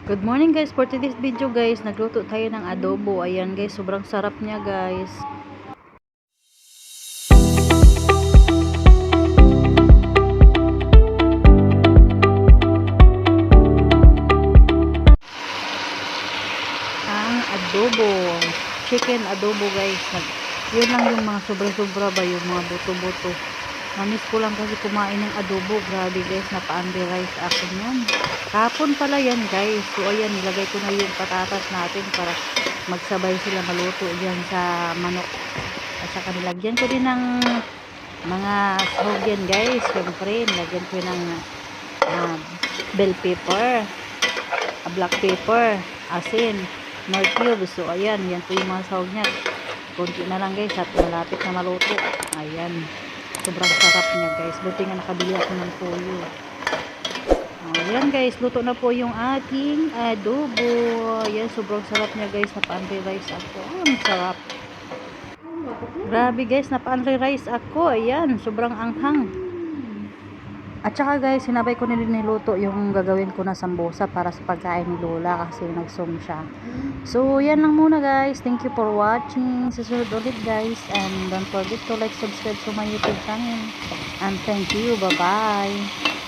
Good morning guys, for today's video guys, nagluto tayo ng adobo. Ayan guys, sobrang sarap niya guys. Ang adobo, chicken adobo guys. Yun lang yung mga sobra-sobra ba, yung mga buto-buto. Namiss ko lang kasi kumain ng adobo. Grabe guys, napa-underrice ako yan. Kapon pala yan guys. So ayan, nilagay ko na yung patatas natin para magsabay sila maluto dyan sa manok. At saka nilagyan ko din ng mga sahog yan guys. Siyempre, nilagyan ko ng bell pepper, black pepper, asin, nor cubes. So ayan, yan po yung mga sahog niya. Kunti na lang guys at malapit na maluto. Ayan, sobrang sarap niya guys. Buti nga nakabili ako ng toyo. Ayan guys, luto na po yung ating adobo. Ayan, sobrang sarap niya guys. Napa-rice ako. Ang sarap. Grabe guys, napa-rice ako. Ayan, sobrang anghang. At saka guys, sinabay ko nila niluto yung gagawin ko na sambosa para sa pagkain ni Lola kasi nag-zoom siya. So, yan lang muna guys. Thank you for watching. Susunod ulit guys. And don't forget to like, subscribe to my YouTube channel. And thank you. Bye-bye.